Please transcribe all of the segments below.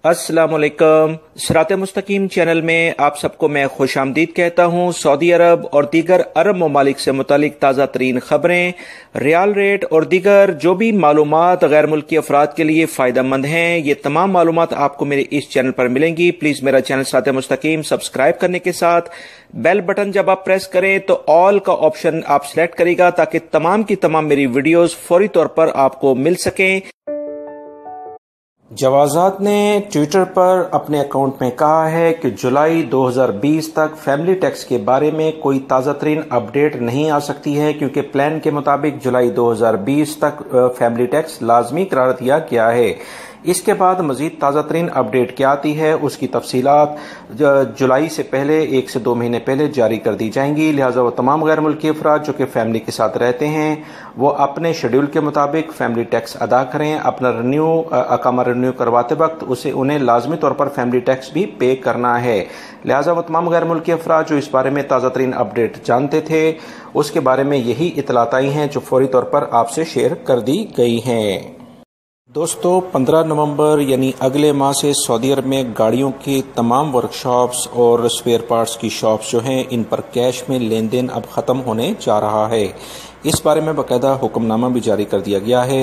अस्सलाम वालेकुम। सिरात मुस्तकीम चैनल में आप सबको मैं खुश आमदीद कहता हूँ। सऊदी अरब और दीगर अरब ममालिक से मुतालिक ताज़ा तरीन खबरें, रियाल रेट और दीगर जो भी मालूमात गैर मुल्की अफराद के लिए फ़ायदा मंद हैं, ये तमाम मालूमात आपको मेरे इस चैनल पर मिलेंगी। प्लीज़ मेरा चैनल सिरात मुस्तकीम सब्सक्राइब करने के साथ बेल बटन जब आप प्रेस करें तो ऑल का ऑप्शन आप सिलेक्ट करेगा ताकि तमाम की तमाम मेरी वीडियोस फौरी तौर पर आपको मिल सकें। जवाजात ने ट्विटर पर अपने अकाउंट में कहा है कि जुलाई 2020 तक फैमिली टैक्स के बारे में कोई ताज़ा तरीन अपडेट नहीं आ सकती है, क्योंकि प्लान के मुताबिक जुलाई 2020 तक फैमिली टैक्स लाजमी करार दिया गया है। इसके बाद मजीद ताज़ा तरीन अपडेट क्या आती है उसकी तफसीलात जुलाई से पहले 1 से 2 महीने पहले जारी कर दी जाएंगी। लिहाजा वो तमाम गैर मुल्की अफराद जो कि फैमिली के साथ रहते हैं वो अपने शेड्यूल के मुताबिक फैमिली टैक्स अदा करें। अपना अकामा रिन्यू करवाते वक्त उन्हें लाजमी तौर पर फैमिली टैक्स भी पे करना है। लिहाजा वो तमाम गैर मुल्की अफराद जो इस बारे में ताज़ा तरीन अपडेट जानते थे उसके बारे में यही इतलात आई हैं जो फौरी तौर पर आपसे शेयर कर दी गई हैं। दोस्तों, 15 नवंबर यानी अगले माह से सऊदी अरब में गाड़ियों की तमाम वर्कशॉप्स और स्पेयर पार्ट्स की शॉप्स जो हैं इन पर कैश में लेन देन अब ख़त्म होने जा रहा है। इस बारे में बाकायदा हुक्मनामा भी जारी कर दिया गया है।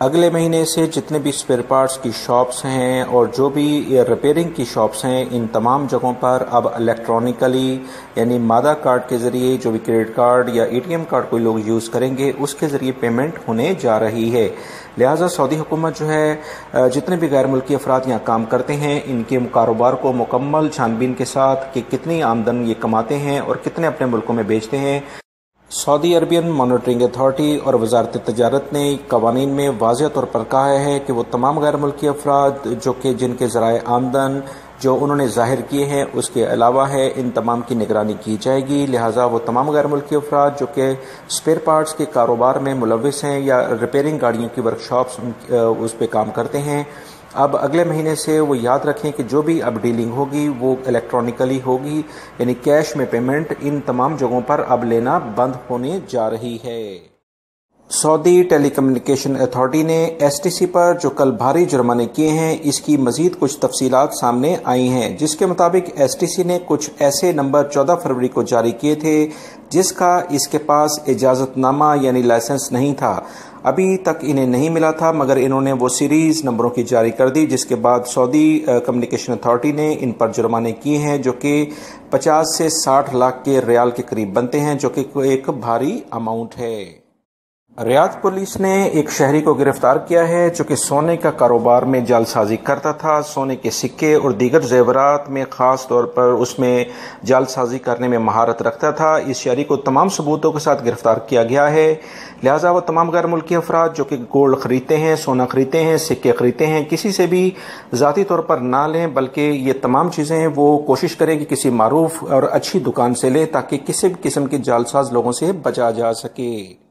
अगले महीने से जितने भी स्पेयर पार्ट्स की शॉप्स हैं और जो भी रिपेयरिंग की शॉप्स हैं इन तमाम जगहों पर अब इलेक्ट्रॉनिकली यानी मादा कार्ड के ज़रिए, जो भी क्रेडिट कार्ड या एटीएम कार्ड कोई लोग यूज़ करेंगे उसके ज़रिए पेमेंट होने जा रही है। लिहाजा सऊदी हुकूमत जो है जितने भी गैर मुल्की अफराद यहाँ काम करते हैं इनके कारोबार को मुकम्मल छानबीन के साथ कि कितनी आमदन ये कमाते हैं और कितने अपने मुल्कों में बेचते हैं, सऊदी अरबियन मॉनिटरिंग अथॉरिटी और वजारत तजारत ने कवानीन में वाज़ेह तौर पर कहा है कि वो तमाम गैर मुल्की अफराद जो कि जिनके ज़राए आमदन जो उन्होंने जाहिर किए हैं उसके अलावा है इन तमाम की निगरानी की जाएगी। लिहाजा वो तमाम गैर मुल्की अफराद जो कि स्पेयर पार्ट्स के कारोबार में मुलविस हैं या रिपेयरिंग गाड़ियों की वर्कशॉप्स उस पर काम करते हैं, अब अगले महीने से वो याद रखें कि जो भी अब डीलिंग होगी वो इलेक्ट्रॉनिकली होगी, यानी कैश में पेमेंट इन तमाम जगहों पर अब लेना बंद होने जा रही है। सऊदी टेलीकम्युनिकेशन अथॉरिटी ने एसटीसी पर जो कल भारी जुर्माने किए हैं इसकी मजीद कुछ तफसीलात सामने आई हैं, जिसके मुताबिक एसटीसी ने कुछ ऐसे नंबर 14 फरवरी को जारी किए थे जिसका इसके पास इजाज़तनामा यानी लाइसेंस नहीं था। अभी तक इन्हें नहीं मिला था मगर इन्होंने वो सीरीज़ नंबरों की जारी कर दी, जिसके बाद सऊदी कम्युनिकेशन अथॉरिटी ने इन पर जुर्माने किए हैं जो कि 50 से 60 लाख के रियाल के करीब बनते हैं, जो कि एक भारी अमाउंट है। रियाद पुलिस ने एक शहरी को गिरफ्तार किया है जो कि सोने का कारोबार में जालसाजी करता था। सोने के सिक्के और दीगर जेवरात में खास तौर पर उसमें जालसाजी करने में महारत रखता था। इस शहरी को तमाम सबूतों के साथ गिरफ्तार किया गया है। लिहाजा वो तमाम गैर मुल्की अफराद जो कि गोल्ड खरीदते हैं, सोना खरीदते हैं, सिक्के खरीदते हैं, किसी से भी ज़ाती तौर पर ना लें, बल्कि ये तमाम चीज़ें वो कोशिश करें कि किसी मारूफ और अच्छी दुकान से लें ताकि किसी भी किस्म के जालसाज लोगों से बचा जा सके।